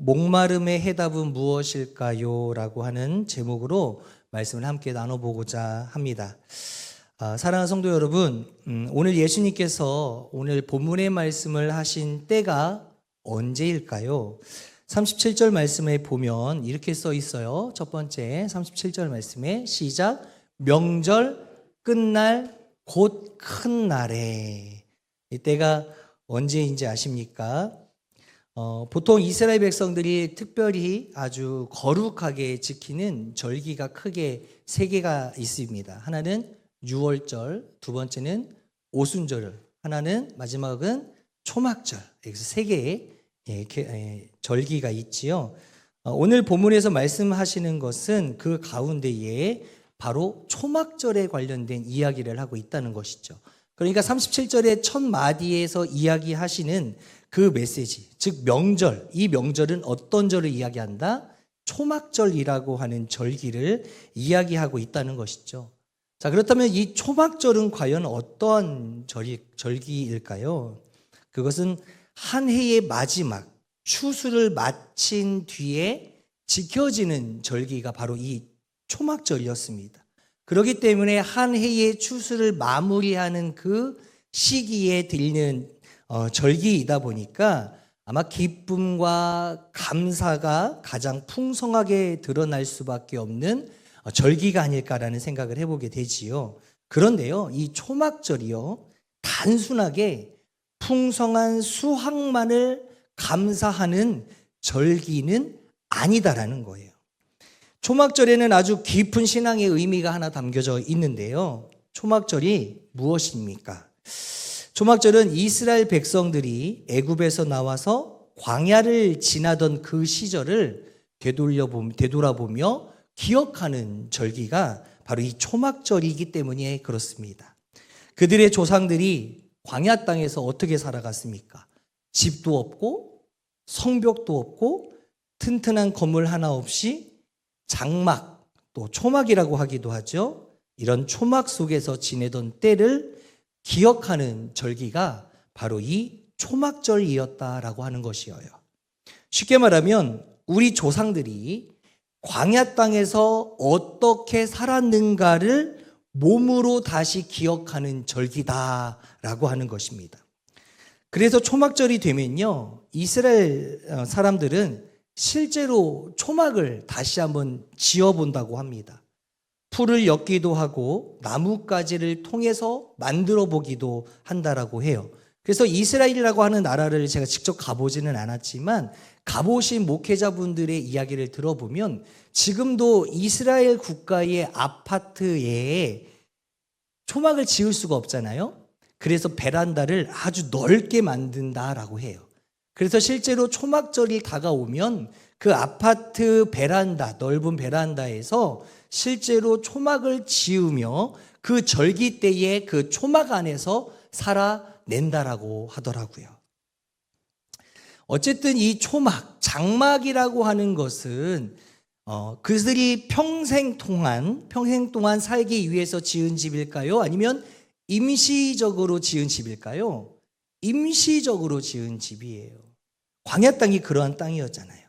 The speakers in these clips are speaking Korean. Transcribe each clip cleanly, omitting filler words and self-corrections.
목마름의 해답은 무엇일까요? 라고 하는 제목으로 말씀을 함께 나눠보고자 합니다. 사랑하는 성도 여러분, 오늘 예수님께서 오늘 본문의 말씀을 하신 때가 언제일까요? 37절 말씀에 보면 이렇게 써 있어요. 첫 번째 37절 말씀에 시작, 명절 끝날 곧 큰 날에. 이때가 언제인지 아십니까? 보통 이스라엘 백성들이 특별히 아주 거룩하게 지키는 절기가 크게 세 개가 있습니다. 하나는 유월절, 두 번째는 오순절, 하나는 마지막은 초막절. 그래서 세 개의 절기가 있지요. 오늘 본문에서 말씀하시는 것은 그 가운데에 바로 초막절에 관련된 이야기를 하고 있다는 것이죠. 그러니까 37절의 첫 마디에서 이야기하시는 그 메시지, 즉 명절, 이 명절은 어떤 절을 이야기한다? 초막절이라고 하는 절기를 이야기하고 있다는 것이죠. 자, 그렇다면 이 초막절은 과연 어떤 절기일까요? 그것은 한 해의 마지막, 추수를 마친 뒤에 지켜지는 절기가 바로 이 초막절이었습니다. 그렇기 때문에 한 해의 추수를 마무리하는 그 시기에 들리는 절기이다 보니까 아마 기쁨과 감사가 가장 풍성하게 드러날 수밖에 없는 절기가 아닐까라는 생각을 해보게 되지요. 그런데요, 이 초막절이요, 단순하게 풍성한 수확만을 감사하는 절기는 아니다라는 거예요. 초막절에는 아주 깊은 신앙의 의미가 하나 담겨져 있는데요. 초막절이 무엇입니까? 초막절은 이스라엘 백성들이 애굽에서 나와서 광야를 지나던 그 시절을 되돌아보며 기억하는 절기가 바로 이 초막절이기 때문에 그렇습니다. 그들의 조상들이 광야 땅에서 어떻게 살아갔습니까? 집도 없고 성벽도 없고 튼튼한 건물 하나 없이 장막, 또 초막이라고 하기도 하죠. 이런 초막 속에서 지내던 때를 기억하는 절기가 바로 이 초막절이었다라고 하는 것이에요. 쉽게 말하면 우리 조상들이 광야 땅에서 어떻게 살았는가를 몸으로 다시 기억하는 절기다라고 하는 것입니다. 그래서 초막절이 되면요, 이스라엘 사람들은 실제로 초막을 다시 한번 지어본다고 합니다. 풀을 엮기도 하고 나뭇가지를 통해서 만들어 보기도 한다라고 해요. 그래서 이스라엘이라고 하는 나라를 제가 직접 가보지는 않았지만 가보신 목회자분들의 이야기를 들어보면 지금도 이스라엘 국가의 아파트에 초막을 지을 수가 없잖아요. 그래서 베란다를 아주 넓게 만든다라고 해요. 그래서 실제로 초막절이 다가오면 그 아파트 베란다, 넓은 베란다에서 실제로 초막을 지으며 그 절기 때에 그 초막 안에서 살아낸다라고 하더라고요. 어쨌든 이 초막, 장막이라고 하는 것은 그들이 평생 동안 살기 위해서 지은 집일까요? 아니면 임시적으로 지은 집일까요? 임시적으로 지은 집이에요. 광야 땅이 그러한 땅이었잖아요.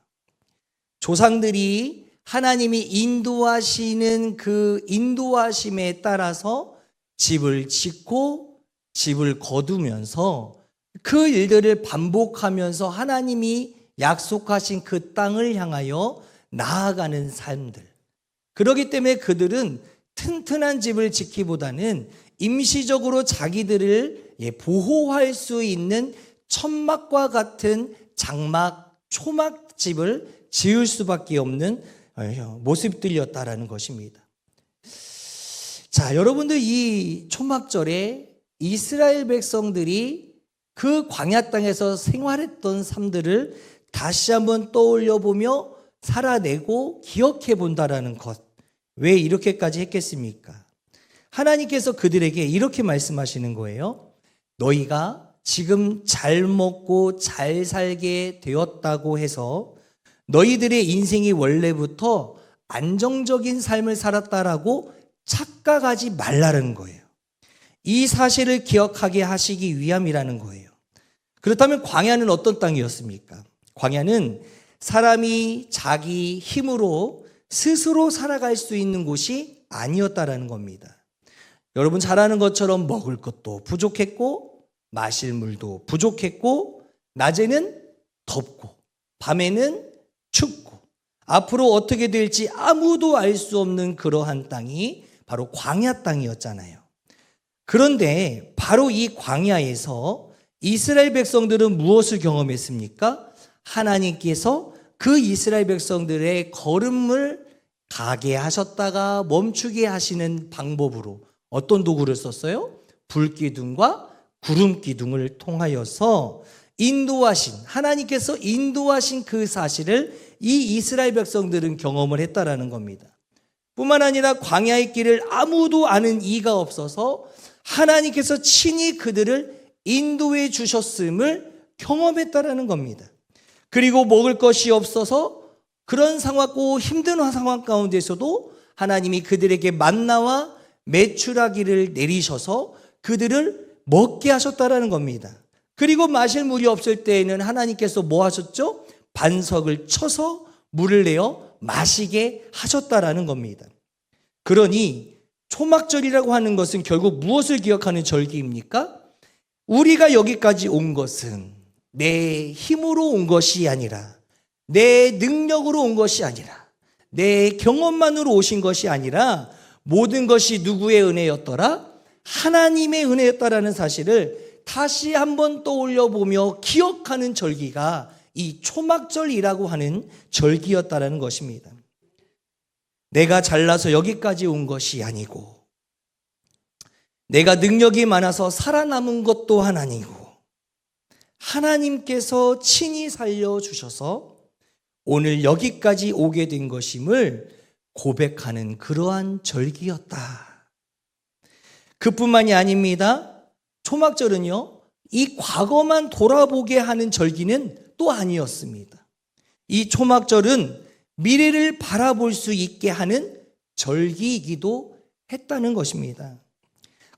조상들이 하나님이 인도하시는 그 인도하심에 따라서 집을 짓고 집을 거두면서 그 일들을 반복하면서 하나님이 약속하신 그 땅을 향하여 나아가는 삶들. 그렇기 때문에 그들은 튼튼한 집을 짓기보다는 임시적으로 자기들을 보호할 수 있는 천막과 같은 장막, 초막집을 지을 수밖에 없는 모습들이었다라는 것입니다. 자, 여러분들 이 초막절에 이스라엘 백성들이 그 광야 땅에서 생활했던 삶들을 다시 한번 떠올려 보며 살아내고 기억해 본다라는 것. 왜 이렇게까지 했겠습니까? 하나님께서 그들에게 이렇게 말씀하시는 거예요. 너희가 지금 잘 먹고 잘 살게 되었다고 해서 너희들의 인생이 원래부터 안정적인 삶을 살았다라고 착각하지 말라는 거예요. 이 사실을 기억하게 하시기 위함이라는 거예요. 그렇다면 광야는 어떤 땅이었습니까? 광야는 사람이 자기 힘으로 스스로 살아갈 수 있는 곳이 아니었다라는 겁니다. 여러분 잘 아는 것처럼 먹을 것도 부족했고 마실 물도 부족했고 낮에는 덥고 밤에는 춥고 앞으로 어떻게 될지 아무도 알 수 없는 그러한 땅이 바로 광야 땅이었잖아요. 그런데 바로 이 광야에서 이스라엘 백성들은 무엇을 경험했습니까? 하나님께서 그 이스라엘 백성들의 걸음을 가게 하셨다가 멈추게 하시는 방법으로 어떤 도구를 썼어요? 불기둥과 구름기둥을 통하여서 하나님께서 인도하신 그 사실을 이 이스라엘 백성들은 경험을 했다라는 겁니다. 뿐만 아니라 광야의 길을 아무도 아는 이가 없어서 하나님께서 친히 그들을 인도해 주셨음을 경험했다라는 겁니다. 그리고 먹을 것이 없어서 그런 상황고 힘든 상황 가운데서도 하나님이 그들에게 만나와 메추라기를 내리셔서 그들을 먹게 하셨다라는 겁니다. 그리고 마실 물이 없을 때에는 하나님께서 뭐 하셨죠? 반석을 쳐서 물을 내어 마시게 하셨다라는 겁니다. 그러니 초막절이라고 하는 것은 결국 무엇을 기억하는 절기입니까? 우리가 여기까지 온 것은 내 힘으로 온 것이 아니라 내 능력으로 온 것이 아니라 내 경험만으로 오신 것이 아니라 모든 것이 누구의 은혜였더라? 하나님의 은혜였다라는 사실을 다시 한번 떠올려 보며 기억하는 절기가 이 초막절이라고 하는 절기였다라는 것입니다. 내가 잘나서 여기까지 온 것이 아니고 내가 능력이 많아서 살아남은 것 또한 아니고 하나님께서 친히 살려주셔서 오늘 여기까지 오게 된 것임을 고백하는 그러한 절기였다. 그뿐만이 아닙니다. 초막절은요, 이 과거만 돌아보게 하는 절기는 또 아니었습니다. 이 초막절은 미래를 바라볼 수 있게 하는 절기이기도 했다는 것입니다.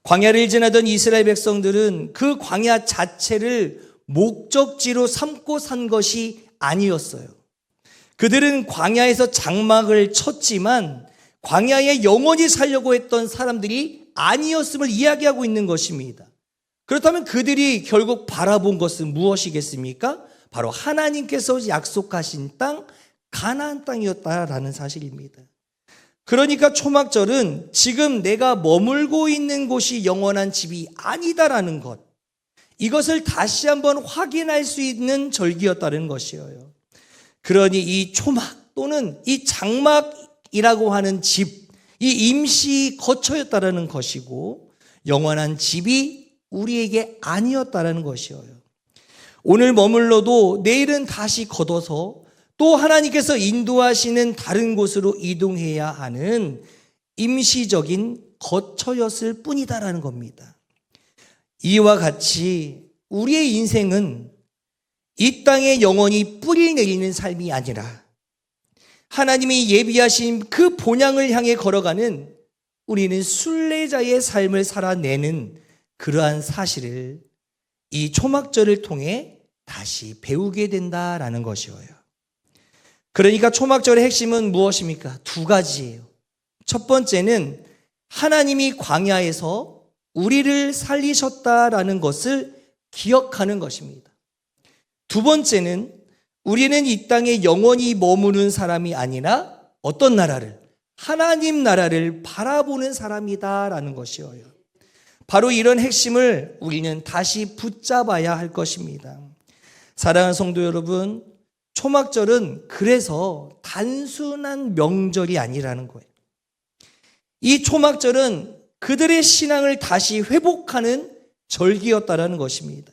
광야를 지나던 이스라엘 백성들은 그 광야 자체를 목적지로 삼고 산 것이 아니었어요. 그들은 광야에서 장막을 쳤지만 광야에 영원히 살려고 했던 사람들이 아니었음을 이야기하고 있는 것입니다. 그렇다면 그들이 결국 바라본 것은 무엇이겠습니까? 바로 하나님께서 약속하신 땅, 가나안 땅이었다라는 사실입니다. 그러니까 초막절은 지금 내가 머물고 있는 곳이 영원한 집이 아니다라는 것, 이것을 다시 한번 확인할 수 있는 절기였다는 것이에요. 그러니 이 초막 또는 이 장막이라고 하는 집, 이 임시 거처였다라는 것이고 영원한 집이 우리에게 아니었다라는 것이에요. 오늘 머물러도 내일은 다시 걷어서 또 하나님께서 인도하시는 다른 곳으로 이동해야 하는 임시적인 거처였을 뿐이다라는 겁니다. 이와 같이 우리의 인생은 이 땅에 영원히 뿌리 내리는 삶이 아니라 하나님이 예비하신 그 본향을 향해 걸어가는 우리는 순례자의 삶을 살아내는 그러한 사실을 이 초막절을 통해 다시 배우게 된다라는 것이에요. 그러니까 초막절의 핵심은 무엇입니까? 두 가지예요. 첫 번째는 하나님이 광야에서 우리를 살리셨다라는 것을 기억하는 것입니다. 두 번째는 우리는 이 땅에 영원히 머무는 사람이 아니라 어떤 나라를? 하나님 나라를 바라보는 사람이다라는 것이에요. 바로 이런 핵심을 우리는 다시 붙잡아야 할 것입니다. 사랑하는 성도 여러분, 초막절은 그래서 단순한 명절이 아니라는 거예요. 이 초막절은 그들의 신앙을 다시 회복하는 절기였다라는 것입니다.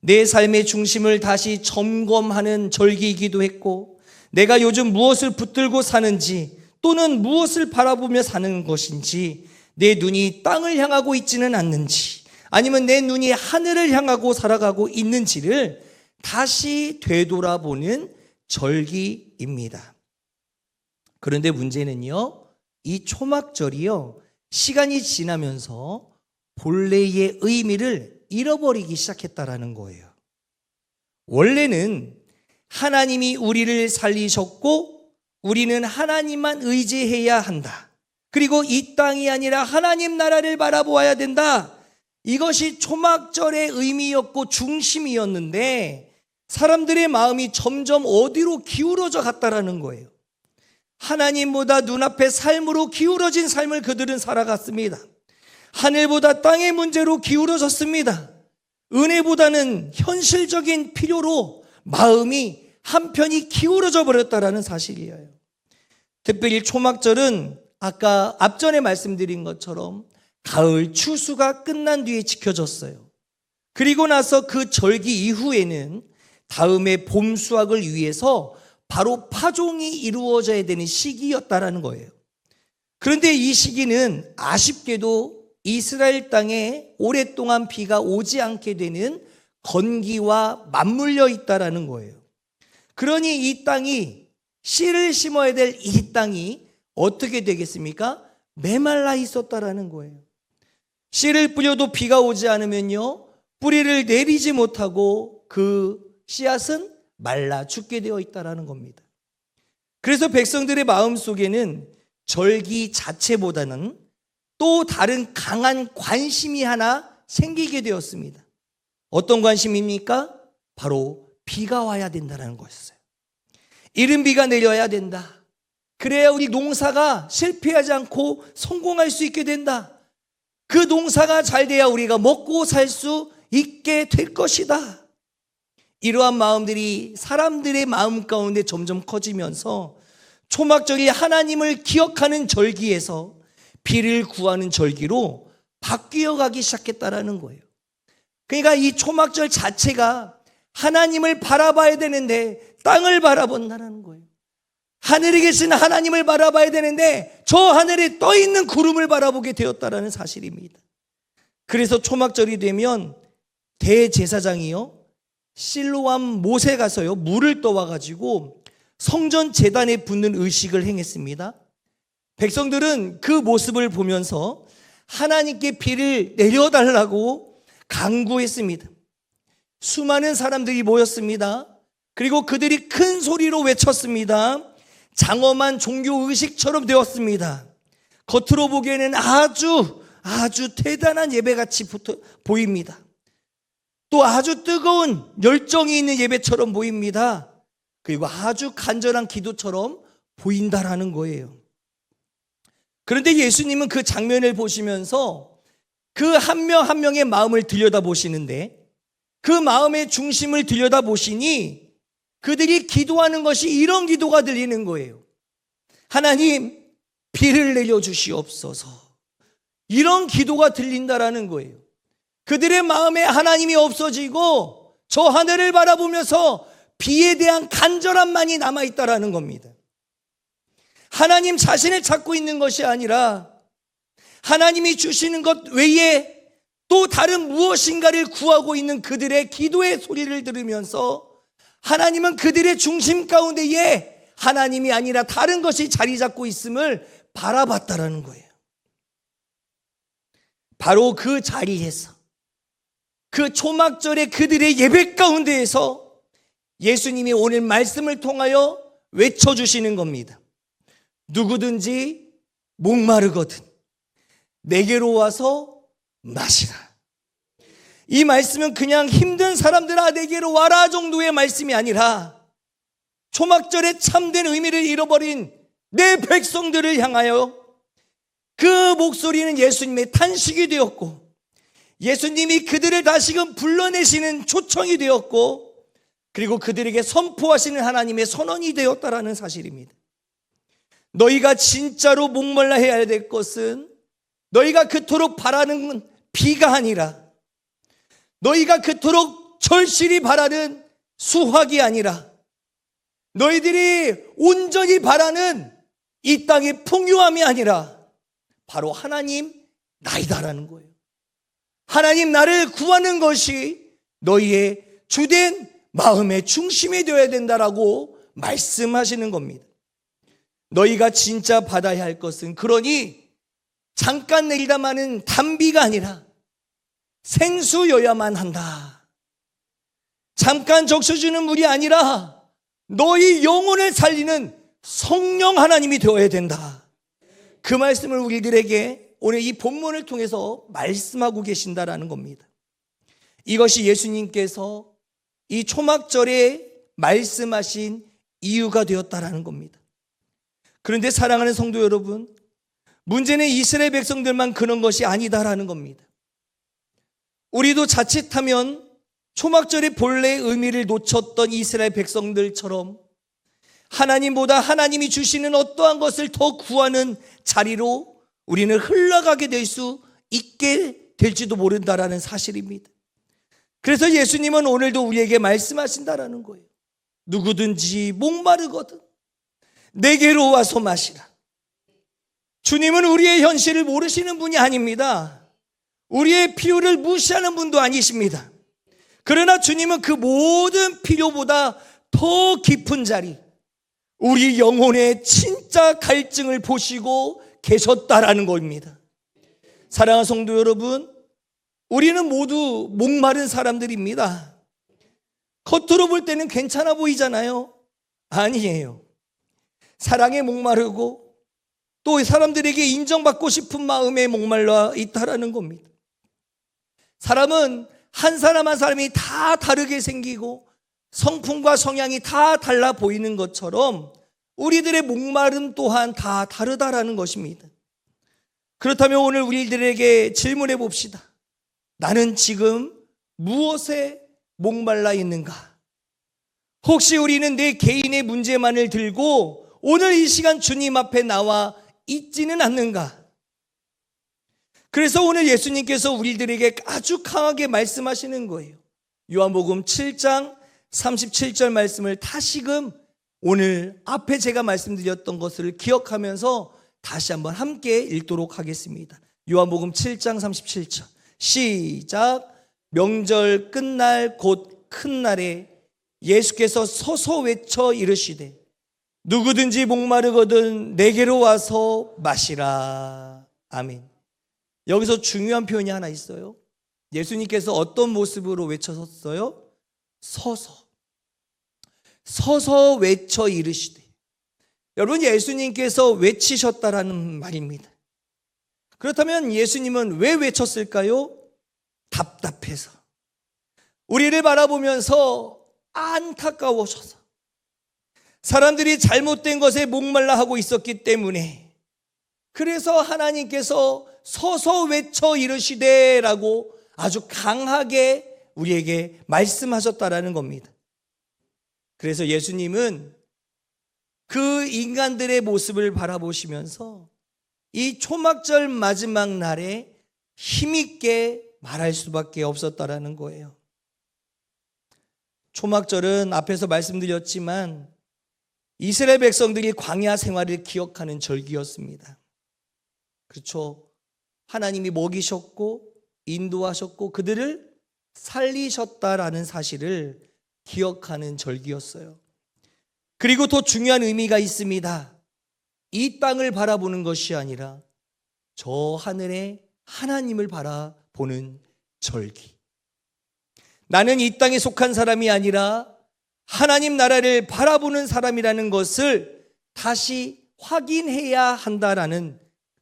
내 삶의 중심을 다시 점검하는 절기이기도 했고, 내가 요즘 무엇을 붙들고 사는지 또는 무엇을 바라보며 사는 것인지, 내 눈이 땅을 향하고 있지는 않는지 아니면 내 눈이 하늘을 향하고 살아가고 있는지를 다시 되돌아보는 절기입니다. 그런데 문제는요, 이 초막절이요, 시간이 지나면서 본래의 의미를 잃어버리기 시작했다라는 거예요. 원래는 하나님이 우리를 살리셨고 우리는 하나님만 의지해야 한다. 그리고 이 땅이 아니라 하나님 나라를 바라보아야 된다. 이것이 초막절의 의미였고 중심이었는데 사람들의 마음이 점점 어디로 기울어져 갔다라는 거예요. 하나님보다 눈앞의 삶으로 기울어진 삶을 그들은 살아갔습니다. 하늘보다 땅의 문제로 기울어졌습니다. 은혜보다는 현실적인 필요로 마음이 한편이 기울어져 버렸다라는 사실이에요. 특별히 초막절은 아까 앞전에 말씀드린 것처럼 가을 추수가 끝난 뒤에 지켜졌어요. 그리고 나서 그 절기 이후에는 다음에 봄 수확을 위해서 바로 파종이 이루어져야 되는 시기였다라는 거예요. 그런데 이 시기는 아쉽게도 이스라엘 땅에 오랫동안 비가 오지 않게 되는 건기와 맞물려 있다라는 거예요. 그러니 이 땅이 씨를 심어야 될 이 땅이 어떻게 되겠습니까? 메말라 있었다라는 거예요. 씨를 뿌려도 비가 오지 않으면요, 뿌리를 내리지 못하고 그 씨앗은 말라 죽게 되어 있다라는 겁니다. 그래서 백성들의 마음 속에는 절기 자체보다는 또 다른 강한 관심이 하나 생기게 되었습니다. 어떤 관심입니까? 바로 비가 와야 된다는 거였어요. 이른 비가 내려야 된다. 그래야 우리 농사가 실패하지 않고 성공할 수 있게 된다. 그 농사가 잘 돼야 우리가 먹고 살 수 있게 될 것이다. 이러한 마음들이 사람들의 마음 가운데 점점 커지면서 초막절이 하나님을 기억하는 절기에서 비를 구하는 절기로 바뀌어 가기 시작했다라는 거예요. 그러니까 이 초막절 자체가 하나님을 바라봐야 되는데 땅을 바라본다는 거예요. 하늘에 계신 하나님을 바라봐야 되는데 저 하늘에 떠 있는 구름을 바라보게 되었다라는 사실입니다. 그래서 초막절이 되면 대제사장이요, 실로암 못에 가서요 물을 떠와 가지고 성전 제단에 붓는 의식을 행했습니다. 백성들은 그 모습을 보면서 하나님께 비를 내려달라고 간구했습니다. 수많은 사람들이 모였습니다. 그리고 그들이 큰 소리로 외쳤습니다. 장엄한 종교 의식처럼 되었습니다. 겉으로 보기에는 아주 대단한 예배같이 보입니다. 또 아주 뜨거운 열정이 있는 예배처럼 보입니다. 그리고 아주 간절한 기도처럼 보인다라는 거예요. 그런데 예수님은 그 장면을 보시면서 그 한 명 한 명의 마음을 들여다보시는데 그 마음의 중심을 들여다보시니 그들이 기도하는 것이 이런 기도가 들리는 거예요. 하나님, 비를 내려주시옵소서. 이런 기도가 들린다라는 거예요. 그들의 마음에 하나님이 없어지고 저 하늘을 바라보면서 비에 대한 간절함만이 남아있다라는 겁니다. 하나님 자신을 찾고 있는 것이 아니라 하나님이 주시는 것 외에 또 다른 무엇인가를 구하고 있는 그들의 기도의 소리를 들으면서 하나님은 그들의 중심 가운데에 하나님이 아니라 다른 것이 자리 잡고 있음을 바라봤다라는 거예요. 바로 그 자리에서 그 초막절의 그들의 예배 가운데에서 예수님이 오늘 말씀을 통하여 외쳐주시는 겁니다. 누구든지 목마르거든 내게로 와서 마시라. 이 말씀은 그냥 힘든 사람들아 내게로 와라 정도의 말씀이 아니라 초막절의 참된 의미를 잃어버린 내 백성들을 향하여 그 목소리는 예수님의 탄식이 되었고 예수님이 그들을 다시금 불러내시는 초청이 되었고 그리고 그들에게 선포하시는 하나님의 선언이 되었다라는 사실입니다. 너희가 진짜로 목말라 해야 될 것은 너희가 그토록 바라는 비가 아니라 너희가 그토록 절실히 바라는 수확이 아니라 너희들이 온전히 바라는 이 땅의 풍요함이 아니라 바로 하나님 나이다라는 거예요. 하나님 나를 구하는 것이 너희의 주된 마음의 중심이 되어야 된다라고 말씀하시는 겁니다. 너희가 진짜 받아야 할 것은 그러니 잠깐 내리다 마는 단비가 아니라 생수여야만 한다. 잠깐 적셔주는 물이 아니라 너희 영혼을 살리는 성령 하나님이 되어야 된다. 그 말씀을 우리들에게 오늘 이 본문을 통해서 말씀하고 계신다라는 겁니다. 이것이 예수님께서 이 초막절에 말씀하신 이유가 되었다라는 겁니다. 그런데 사랑하는 성도 여러분, 문제는 이스라엘 백성들만 그런 것이 아니다라는 겁니다. 우리도 자칫하면 초막절의 본래의 의미를 놓쳤던 이스라엘 백성들처럼 하나님보다 하나님이 주시는 어떠한 것을 더 구하는 자리로 우리는 흘러가게 될 수 있게 될지도 모른다라는 사실입니다. 그래서 예수님은 오늘도 우리에게 말씀하신다라는 거예요. 누구든지 목마르거든 내게로 와서 마시라. 주님은 우리의 현실을 모르시는 분이 아닙니다. 우리의 필요를 무시하는 분도 아니십니다. 그러나 주님은 그 모든 필요보다 더 깊은 자리, 우리 영혼의 진짜 갈증을 보시고 계셨다라는 겁니다. 사랑하는 성도 여러분, 우리는 모두 목마른 사람들입니다. 겉으로 볼 때는 괜찮아 보이잖아요. 아니에요. 사랑에 목마르고 또 사람들에게 인정받고 싶은 마음에 목말라 있다라는 겁니다. 사람은 한 사람 한 사람이 다 다르게 생기고 성품과 성향이 다 달라 보이는 것처럼 우리들의 목마름 또한 다 다르다라는 것입니다. 그렇다면 오늘 우리들에게 질문해 봅시다. 나는 지금 무엇에 목말라 있는가? 혹시 우리는 내 개인의 문제만을 들고 오늘 이 시간 주님 앞에 나와 있지는 않는가? 그래서 오늘 예수님께서 우리들에게 아주 강하게 말씀하시는 거예요. 요한복음 7장 37절 말씀을 다시금 오늘 앞에 제가 말씀드렸던 것을 기억하면서 다시 한번 함께 읽도록 하겠습니다. 요한복음 7장 37절 시작. 명절 끝날 곧 큰 날에 예수께서 서서 외쳐 이르시되 누구든지 목마르거든 내게로 와서 마시라. 아멘. 여기서 중요한 표현이 하나 있어요. 예수님께서 어떤 모습으로 외쳐섰어요? 서서 외쳐 이르시되. 여러분, 예수님께서 외치셨다라는 말입니다. 그렇다면 예수님은 왜 외쳤을까요? 답답해서, 우리를 바라보면서 안타까워져서, 사람들이 잘못된 것에 목말라 하고 있었기 때문에, 그래서 하나님께서 서서 외쳐 이르시되라고 아주 강하게 우리에게 말씀하셨다라는 겁니다. 그래서 예수님은 그 인간들의 모습을 바라보시면서 이 초막절 마지막 날에 힘있게 말할 수밖에 없었다라는 거예요. 초막절은 앞에서 말씀드렸지만 이스라엘 백성들이 광야 생활을 기억하는 절기였습니다. 그렇죠. 하나님이 먹이셨고 인도하셨고 그들을 살리셨다라는 사실을 기억하는 절기였어요. 그리고 더 중요한 의미가 있습니다. 이 땅을 바라보는 것이 아니라 저 하늘의 하나님을 바라보는 절기. 나는 이 땅에 속한 사람이 아니라 하나님 나라를 바라보는 사람이라는 것을 다시 확인해야 한다라는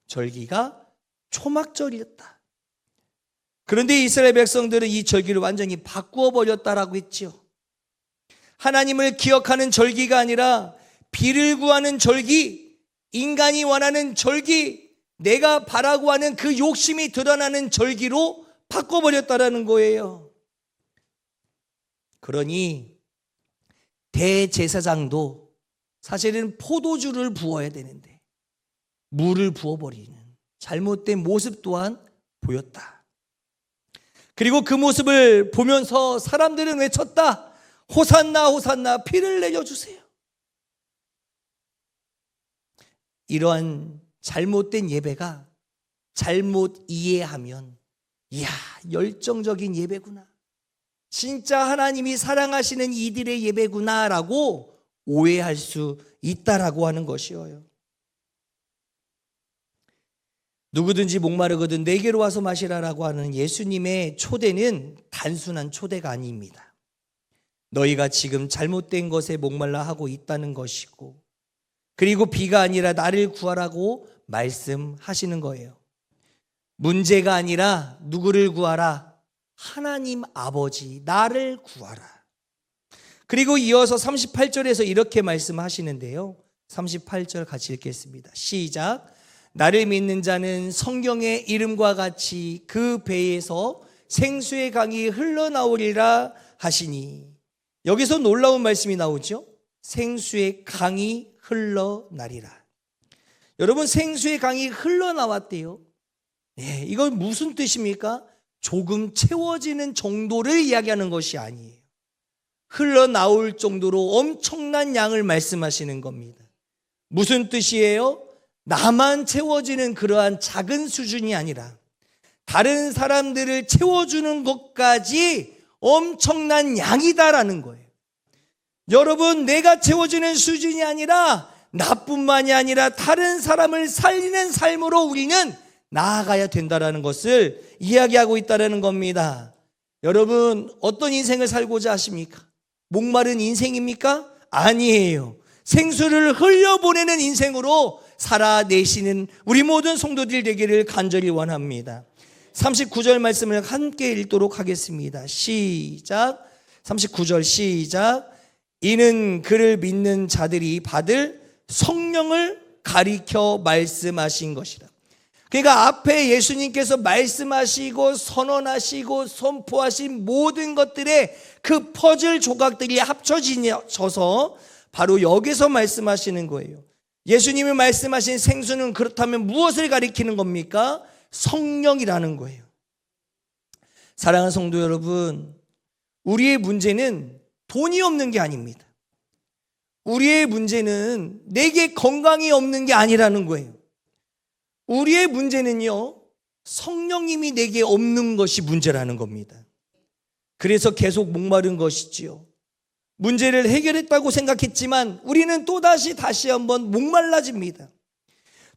절기가 초막절이었다. 그런데 이스라엘 백성들은 이 절기를 완전히 바꾸어 버렸다라고 했지요. 하나님을 기억하는 절기가 아니라 비를 구하는 절기, 인간이 원하는 절기, 내가 바라고 하는 그 욕심이 드러나는 절기로 바꿔버렸다라는 거예요. 그러니 대제사장도 사실은 포도주를 부어야 되는데 물을 부어버리는 잘못된 모습 또한 보였다. 그리고 그 모습을 보면서 사람들은 외쳤다. 호산나 호산나, 피를 내려주세요. 이러한 잘못된 예배가 잘못 이해하면 이야, 열정적인 예배구나, 진짜 하나님이 사랑하시는 이들의 예배구나 라고 오해할 수 있다라고 하는 것이에요. 누구든지 목마르거든 내게로 와서 마시라라고 하는 예수님의 초대는 단순한 초대가 아닙니다. 너희가 지금 잘못된 것에 목말라 하고 있다는 것이고, 그리고 비가 아니라 나를 구하라고 말씀하시는 거예요. 문제가 아니라 누구를 구하라? 하나님 아버지, 나를 구하라. 그리고 이어서 38절에서 이렇게 말씀하시는데요. 38절 같이 읽겠습니다. 시작. 나를 믿는 자는 성경의 이름과 같이 그 배에서 생수의 강이 흘러나오리라 하시니. 여기서 놀라운 말씀이 나오죠. 생수의 강이 흘러나리라. 여러분, 생수의 강이 흘러나왔대요. 네, 이건 무슨 뜻입니까? 조금 채워지는 정도를 이야기하는 것이 아니에요. 흘러나올 정도로 엄청난 양을 말씀하시는 겁니다. 무슨 뜻이에요? 나만 채워지는 그러한 작은 수준이 아니라 다른 사람들을 채워주는 것까지 엄청난 양이다라는 거예요. 여러분, 내가 채워지는 수준이 아니라 나뿐만이 아니라 다른 사람을 살리는 삶으로 우리는 나아가야 된다는 것을 이야기하고 있다는 겁니다. 여러분, 어떤 인생을 살고자 하십니까? 목마른 인생입니까? 아니에요. 생수를 흘려보내는 인생으로 살아내시는 우리 모든 성도들 되기를 간절히 원합니다. 39절 말씀을 함께 읽도록 하겠습니다. 시작. 39절 시작. 이는 그를 믿는 자들이 받을 성령을 가리켜 말씀하신 것이라. 그러니까 앞에 예수님께서 말씀하시고 선언하시고 선포하신 모든 것들의 그 퍼즐 조각들이 합쳐져서 바로 여기서 말씀하시는 거예요. 예수님이 말씀하신 생수는 그렇다면 무엇을 가리키는 겁니까? 성령이라는 거예요. 사랑하는 성도 여러분, 우리의 문제는 돈이 없는 게 아닙니다. 우리의 문제는 내게 건강이 없는 게 아니라는 거예요. 우리의 문제는요, 성령님이 내게 없는 것이 문제라는 겁니다. 그래서 계속 목마른 것이지요. 문제를 해결했다고 생각했지만 우리는 또다시 다시 한번 목말라집니다.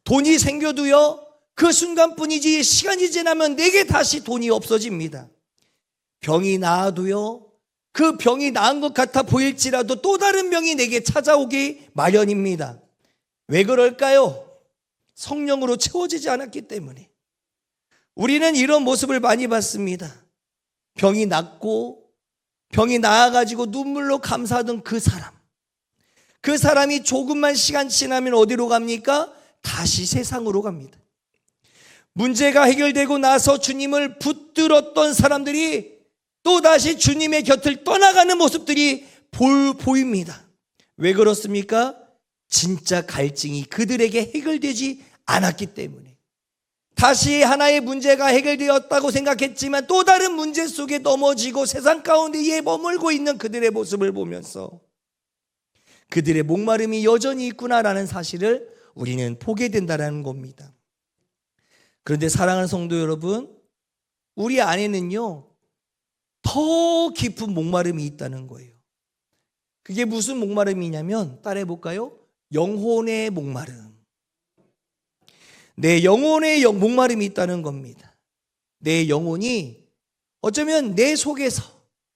돈이 생겨도요, 그 순간뿐이지 시간이 지나면 내게 다시 돈이 없어집니다. 병이 나아도요, 그 병이 나은 것 같아 보일지라도 또 다른 병이 내게 찾아오기 마련입니다. 왜 그럴까요? 성령으로 채워지지 않았기 때문에. 우리는 이런 모습을 많이 봤습니다. 병이 낫고 병이 나아가지고 눈물로 감사하던 그 사람이 조금만 시간 지나면 어디로 갑니까? 다시 세상으로 갑니다. 문제가 해결되고 나서 주님을 붙들었던 사람들이 또다시 주님의 곁을 떠나가는 모습들이 보입니다. 왜 그렇습니까? 진짜 갈증이 그들에게 해결되지 않았기 때문에. 다시 하나의 문제가 해결되었다고 생각했지만 또 다른 문제 속에 넘어지고 세상 가운데에 머물고 있는 그들의 모습을 보면서 그들의 목마름이 여전히 있구나라는 사실을 우리는 보게 된다는 겁니다. 그런데 사랑하는 성도 여러분, 우리 안에는요, 더 깊은 목마름이 있다는 거예요. 그게 무슨 목마름이냐면, 따라해 볼까요? 영혼의 목마름. 내 영혼의 목마름이 있다는 겁니다. 내 영혼이 어쩌면 내 속에서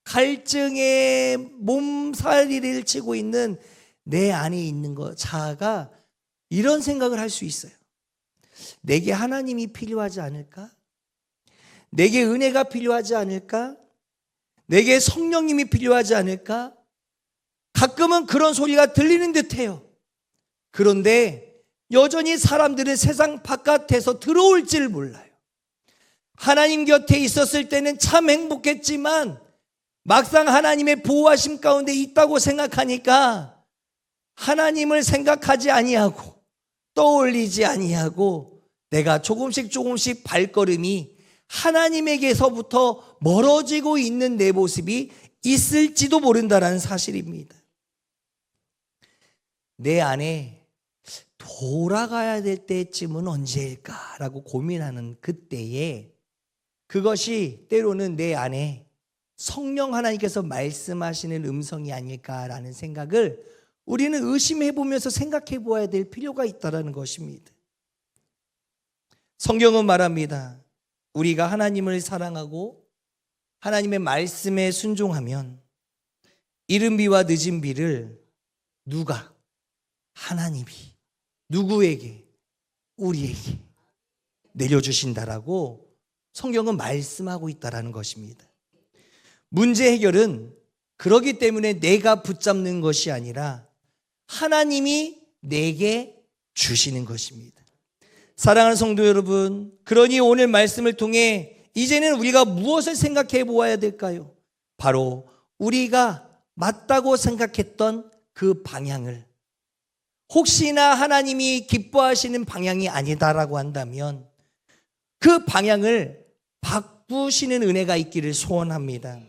갈증의 몸살이를 치고 있는 내 안에 있는 것, 자아가 이런 생각을 할 수 있어요. 내게 하나님이 필요하지 않을까? 내게 은혜가 필요하지 않을까? 내게 성령님이 필요하지 않을까? 가끔은 그런 소리가 들리는 듯해요. 그런데 여전히 사람들은 세상 바깥에서 들어올지를 몰라요. 하나님 곁에 있었을 때는 참 행복했지만 막상 하나님의 보호하심 가운데 있다고 생각하니까 하나님을 생각하지 아니하고 떠올리지 아니하고 내가 조금씩 발걸음이 하나님에게서부터 멀어지고 있는 내 모습이 있을지도 모른다는 사실입니다. 내 안에 돌아가야 될 때쯤은 언제일까라고 고민하는 그때에 그것이 때로는 내 안에 성령 하나님께서 말씀하시는 음성이 아닐까라는 생각을 우리는 의심해 보면서 생각해 보아야 될 필요가 있다는 것입니다. 성경은 말합니다. 우리가 하나님을 사랑하고 하나님의 말씀에 순종하면 이른 비와 늦은 비를 누가? 하나님이 누구에게? 우리에게 내려주신다라고 성경은 말씀하고 있다라는 것입니다. 문제 해결은 그러기 때문에 내가 붙잡는 것이 아니라 하나님이 내게 주시는 것입니다. 사랑하는 성도 여러분, 그러니 오늘 말씀을 통해 이제는 우리가 무엇을 생각해 보아야 될까요? 바로 우리가 맞다고 생각했던 그 방향을, 혹시나 하나님이 기뻐하시는 방향이 아니다라고 한다면 그 방향을 바꾸시는 은혜가 있기를 소원합니다.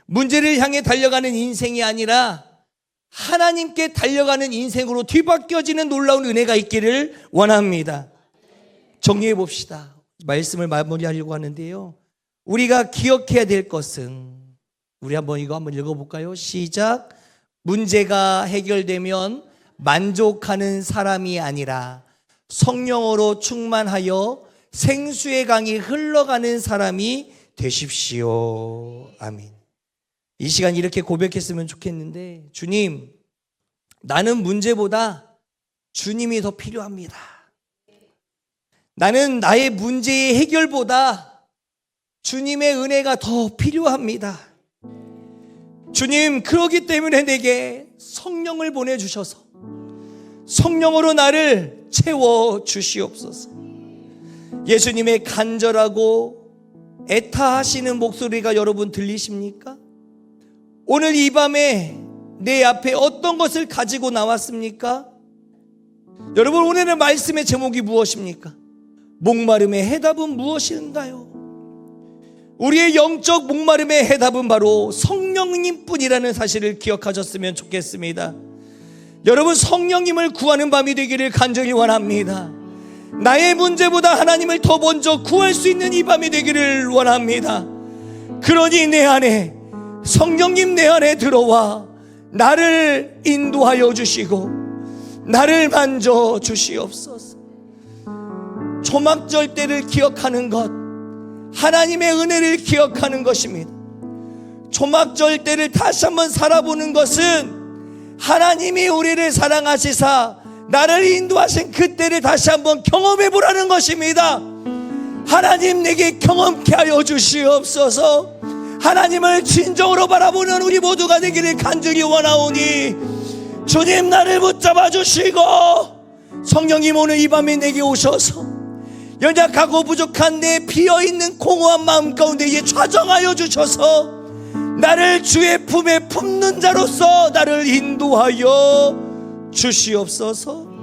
문제를 향해 달려가는 인생이 아니라 하나님께 달려가는 인생으로 뒤바뀌어지는 놀라운 은혜가 있기를 원합니다. 정리해 봅시다. 말씀을 마무리하려고 하는데요, 우리가 기억해야 될 것은, 우리 이거 한번 읽어볼까요? 시작. 문제가 해결되면 만족하는 사람이 아니라 성령으로 충만하여 생수의 강이 흘러가는 사람이 되십시오. 아멘. 이 시간 이렇게 고백했으면 좋겠는데, 주님, 나는 문제보다 주님이 더 필요합니다. 나는 나의 문제의 해결보다 주님의 은혜가 더 필요합니다. 주님, 그러기 때문에 내게 성령을 보내주셔서 성령으로 나를 채워주시옵소서. 예수님의 간절하고 애타하시는 목소리가 여러분 들리십니까? 오늘 이 밤에 내 앞에 어떤 것을 가지고 나왔습니까? 여러분, 오늘의 말씀의 제목이 무엇입니까? 목마름의 해답은 무엇인가요? 우리의 영적 목마름의 해답은 바로 성령님 뿐이라는 사실을 기억하셨으면 좋겠습니다. 여러분, 성령님을 구하는 밤이 되기를 간절히 원합니다. 나의 문제보다 하나님을 더 먼저 구할 수 있는 이 밤이 되기를 원합니다. 그러니 내 안에 성령님, 내 안에 들어와 나를 인도하여 주시고 나를 만져 주시옵소서. 초막절 때를 기억하는 것, 하나님의 은혜를 기억하는 것입니다. 초막절 때를 다시 한번 살아보는 것은 하나님이 우리를 사랑하시사 나를 인도하신 그때를 다시 한번 경험해 보라는 것입니다. 하나님, 내게 경험케 하여 주시옵소서. 하나님을 진정으로 바라보는 우리 모두가 되기를 간절히 원하오니 주님, 나를 붙잡아 주시고 성령님, 오늘 이 밤에 내게 오셔서 연약하고 부족한 내 비어있는 공허한 마음 가운데 좌정하여 주셔서 나를 주의 품에 품는 자로서 나를 인도하여 주시옵소서.